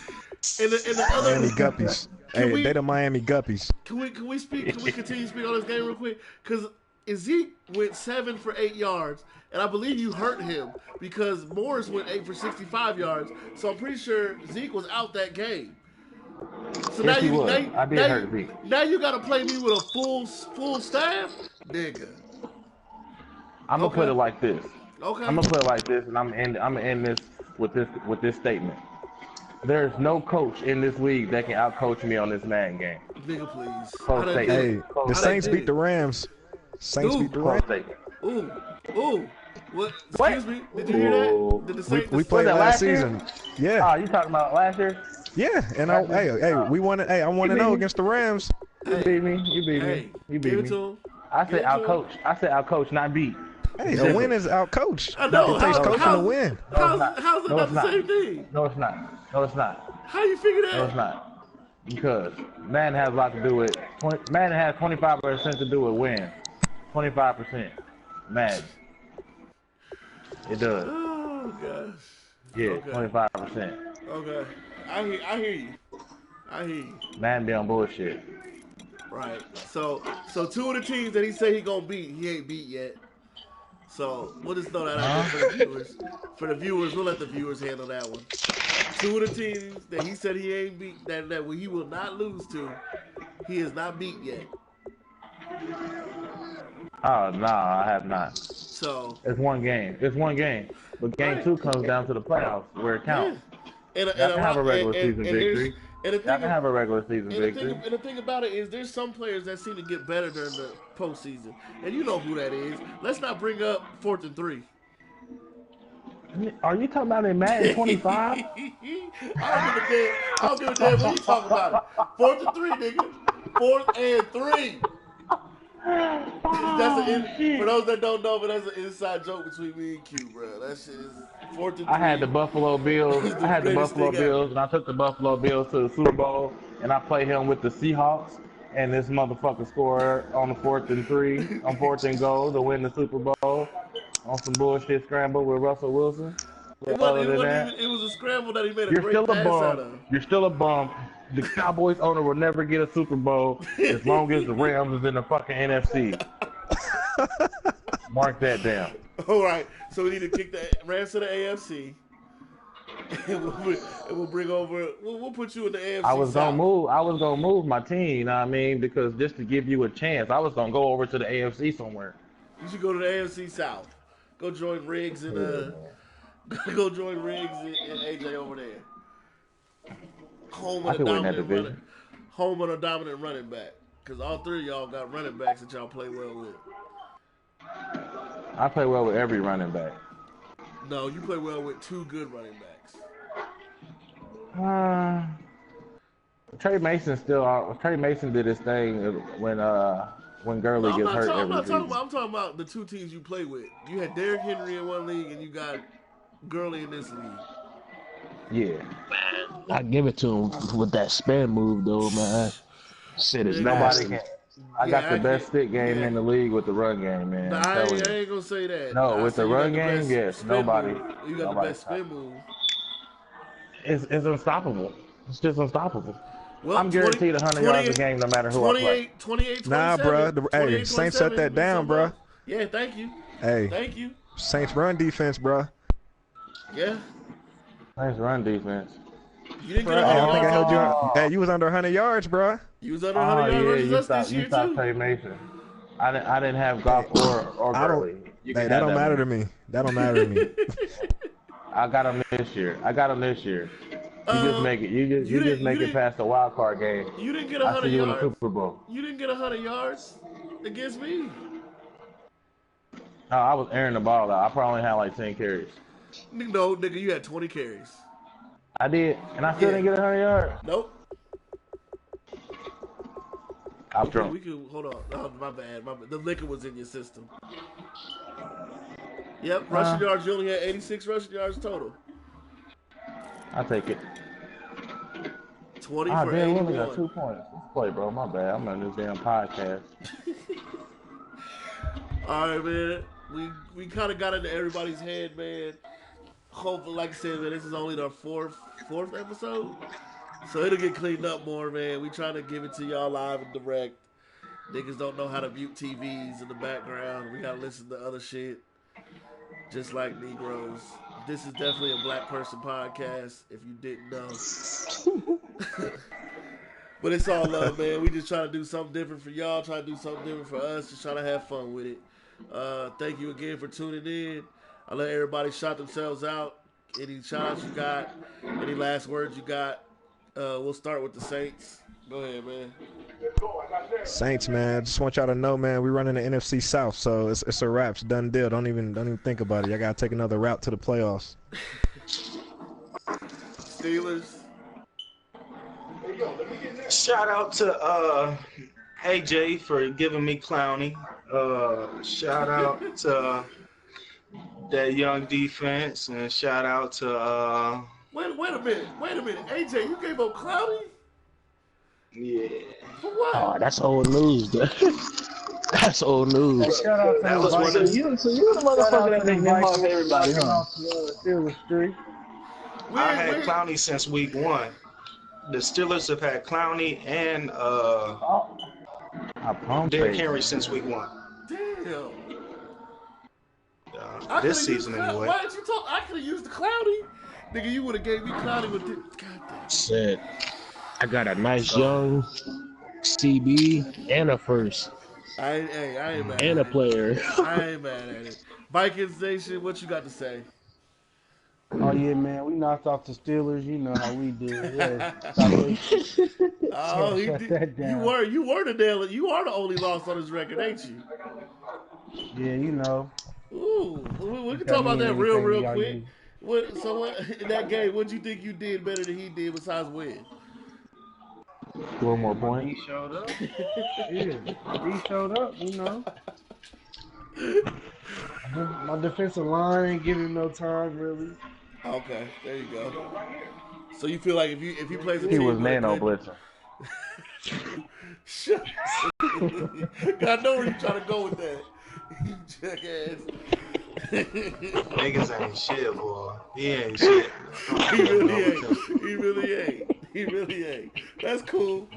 And the other Miami Guppies. Hey, they the Miami Guppies. Can we continue to speak on this game real quick? Because Zeke went 7 for 8 yards, and I believe you hurt him because Morris went 8 for 65 yards. So I'm pretty sure Zeke was out that game. So Yes, he was. I did hurt Zeke. Now you got to play me with a full staff, nigga. I'm gonna put it like this. Okay. I'm gonna put it like this, and I'm gonna end this with this statement. There's no coach in this league that can outcoach me on this Madden game. Nigga, please. Close How they statement. did? Hey, How the they Saints did? beat the Rams. Saints beat the Close Rams. statement. Ooh. What? Excuse me. Did you hear that? Did the Saints? We played that last last year? season. Yeah, Oh, you talking about last year? yeah. And we won it. Hey, I won You it beat me. against the Rams. You beat me. You beat Hey, me. You give beat it to me. him. I Give said it to outcoach. I said outcoach, not beat. Hey, a win is out coach. I know. It takes How- coaching how- to win. How's it No, not it's the not. same thing? No, it's not. No, it's not. How you figure No, it's that? not. Because Madden has a lot to do with. Madden has 25% to do with win. 25%. Madden. It does. Oh gosh. Yeah, Okay. 25%. Okay. I hear you. I hear you. Madden be on bullshit. Right. So two of the teams that he said he gonna beat, he ain't beat yet. So we'll just throw that out there for the viewers. For the viewers, we'll let the viewers handle that one. Two of the teams that he said he ain't beat, that he will not lose to, he is not beat yet. Oh, no, I have not. So It's one game. It's one game. But game Right. 2 comes down to the playoffs where it yeah. counts. And Y'all can have a regular season victory. And the Y'all thing can have a regular season victory. and the thing about it is there's some players that seem to get better during the postseason. And you know who that is. Let's not bring up 4th and 3. Are you talking about in Madden 25? I don't give a damn what you talking about. 4th and 3, nigga. 4th and 3. For those that don't know, but that's an inside joke between me and Q, bro. That shit is 4th and 3. I had the Buffalo Bills. It's the I had the greatest Buffalo thing ever. Bills, and I took the Buffalo Bills to the Super Bowl, and I played him with the Seahawks, and this motherfucker scored on the 4th and 3, on 4th and goal to win the Super Bowl on some bullshit scramble with Russell Wilson. It Other than that, was a scramble that he made a you're great still a pass out of. bum. You're still a bum. The Cowboys owner will never get a Super Bowl as long as the Rams is in the fucking NFC. Mark that down. All right, so we need to kick the Rams to the AFC, and we'll bring over. We'll put you in the AFC. I was South. gonna move my team, you know what I mean, because just to give you a chance, I was gonna go over to the AFC somewhere. You should go to the AFC South. Go join Riggs and go join Riggs and AJ over there. Home I of the could win that dominant division. running. Home of the dominant running back. Because all three of y'all got running backs that y'all play well with. I play well with every running back. No, you play well with two good running backs. Trey Mason did his thing when Gurley gets hurt every season. I'm talking about the two teams you play with. You had Derrick Henry in one league and you got Gurley in this league. Yeah. I give it to him with that spin move though, man. Shit is Nobody nasty. Nobody can. I got the best stick game in the league with the run game, man. Nah, I ain't gonna say that. No, I with say the you run got the game, best yes. spin Nobody. move. You got the best spin move. It's unstoppable. It's just unstoppable. Well, I'm guaranteed 100 yards a game no matter who I play. 28, 27. Nah, bruh. Hey, 28, Saints shut that down, bruh. Yeah, thank you. Hey, Thank you. Saints run defense, bruh. Yeah. Nice run defense. You didn't get Hey, I think I held you. Oh. Hey, you was under 100 yards, bruh. You was under 100 yards versus us this year, too. Trey Mason. I didn't have Goff or I Gurley. don't. Hey, that don't matter to me. That don't matter to me. I got him this year. You just make it. You just make it past the wild card game. You didn't get I 100 see you in the yards. Super Bowl. You didn't get 100 yards against me. No, I was airing the ball out. I probably only had like 10 carries. No, nigga, you had 20 carries. I did, and I still didn't get 100 yards. Nope. I'm drunk. We could hold on. Oh, my bad. The liquor was in your system. Yep, rushing yards. You only had 86 rushing yards total. I'll take it. 20 for damn, 81. we only got 2 points. Let's play, bro. My bad. I'm on this damn podcast. All right, man. We kind of got into everybody's head, man. Hopefully, like I said, man, this is only our fourth episode. So it'll get cleaned up more, man. We trying to give it to y'all live and direct. Niggas don't know how to mute TVs in the background. We gotta listen to other shit. Just like Negroes. This is definitely a black person podcast, if you didn't know. But it's all love, man. We just try to do something different for y'all, try to do something different for us, just try to have fun with it. Thank you again for tuning in. I'll let everybody shout themselves out. Any shout outs you got, any last words you got. We'll start with the Saints. Go ahead, man. Saints, man. Just want y'all to know, man. We running the NFC South, so it's a wrap. It's a done deal. Don't even think about it. Y'all gotta take another route to the playoffs. Steelers. Shout out to AJ for giving me Clowney. Shout out to that young defense, and shout out to Wait a minute. AJ, you gave up Clowney? Yeah. For what? Oh, that's old news. That's old news. Hey, shout out to That was one of So you the motherfucker that make me off everybody, huh? Steelers streak. I had Clowney since week 1. The Steelers have had Clowney and Derrick Henry since week 1. Damn. This season anyway. Why did you talk? I could have used the Clowney. Nigga, you would have gave me Clowney with the. Goddamn. Shit. I got a nice young CB and a first. I ain't mad. And a player. I ain't mad at it. Vikings Nation, what you got to say? Oh yeah, man, we knocked off the Steelers. You know how we do. Yeah. Oh, he did. You were the nail. You are the only loss on his record, ain't you? Yeah, you know. Ooh, we can talk about that real quick. In that game, what do you think you did better than he did besides win? Score more points. He showed up. Yeah, he showed up. You know. My defensive line ain't giving no time really. Okay, there you go. So you feel like if he plays a He team was with nano good... blitzing. Shut I know where you're trying to go with that. You jackass. Niggas ain't shit, boy. He ain't shit. He really ain't. That's cool.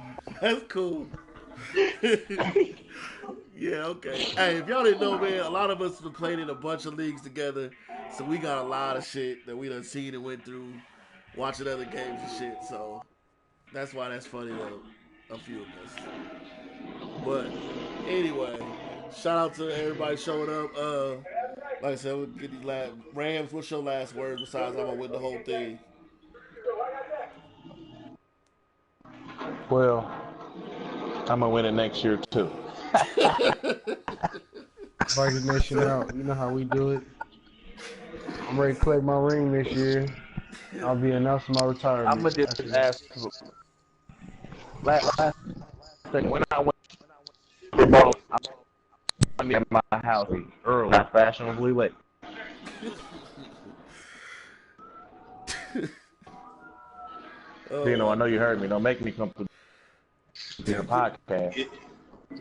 Yeah, okay. Hey, if y'all didn't know, man, a lot of us have played in a bunch of leagues together, so we got a lot of shit that we done seen and went through watching other games and shit, so that's why that's funny to a few of us. But anyway, shout out to everybody showing up. Like I said, we'll get these Rams, what's your last word besides I'm gonna win the whole thing? Well, I'm gonna win it next year too. Vikings Nation out. You know how we do it. I'm ready to collect my ring this year. I'll be announcing my retirement. I'm gonna just ask. Last thing, when I went, I'm at my house early, not fashionably late. I know you heard me. Don't make me come to the podcast.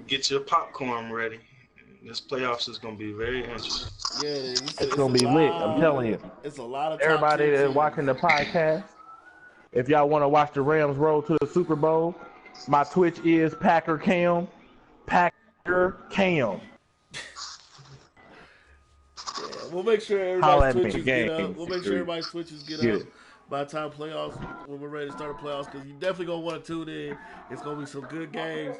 Get your popcorn ready. This playoffs is gonna be very interesting. Yeah, it's gonna be lit. I'm telling you. It's a lot of everybody that's watching the podcast. If y'all want to watch the Rams roll to the Super Bowl, my Twitch is Packer Cam. Packer Cam. Yeah, we'll make sure everybody's Twitches get up. We'll make sure everybody's Twitches get up by the time playoffs, when we're ready to start the playoffs, because you definitely gonna want to tune in. It's gonna be some good games.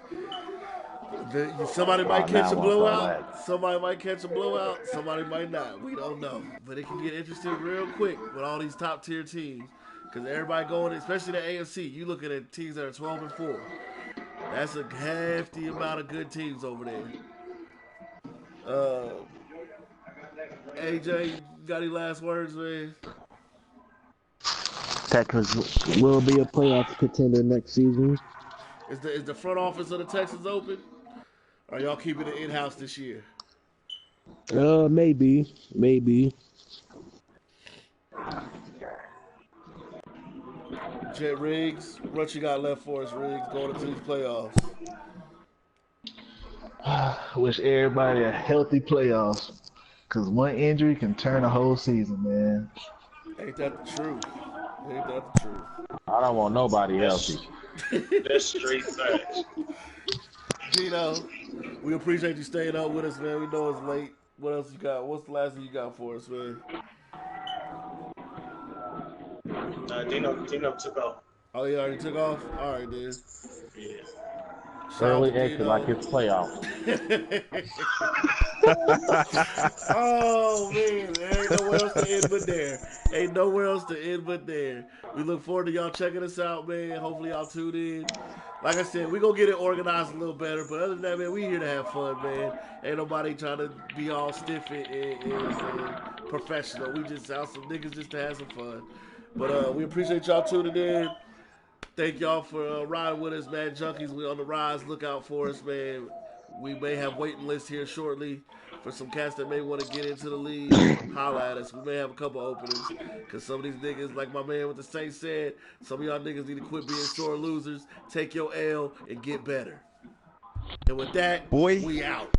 Somebody might catch a now I want all blowout. that. Somebody might catch a blowout. Somebody might not. We don't know. But it can get interesting real quick with all these top tier teams. Because everybody going, especially the AFC, you looking at teams that are 12-4. That's a hefty amount of good teams over there. AJ, got any last words, man? Texans will be a playoff contender next season. Is the front office of the Texans open? Or are y'all keeping it in-house this year? Maybe. Jet Riggs, what you got left for us, Riggs, going into these playoffs? I wish everybody a healthy playoffs. Because one injury can turn a whole season, man. Ain't that the truth? Ain't that the truth? I don't want nobody healthy. That's straight facts. Gino, we appreciate you staying up with us, man. We know it's late. What else you got? What's the last thing you got for us, man? Dino took off. Oh, he already took off? All right, then. Yeah. Early exit like it's playoffs. Oh, man. There ain't nowhere else to end but there. Ain't nowhere else to end but there. We look forward to y'all checking us out, man. Hopefully y'all tune in. Like I said, we going to get it organized a little better. But other than that, man, we here to have fun, man. Ain't nobody trying to be all stiff and professional. We just out some niggas just to have some fun. But we appreciate y'all tuning in. Thank y'all for riding with us, man. Junkies, we on the rise. Look out for us, man. We may have waiting lists here shortly for some cats that may want to get into the league. Holla at us. We may have a couple openings because some of these niggas, like my man with the Saints said, some of y'all niggas need to quit being sore losers. Take your L and get better. And with that, Boy. we out.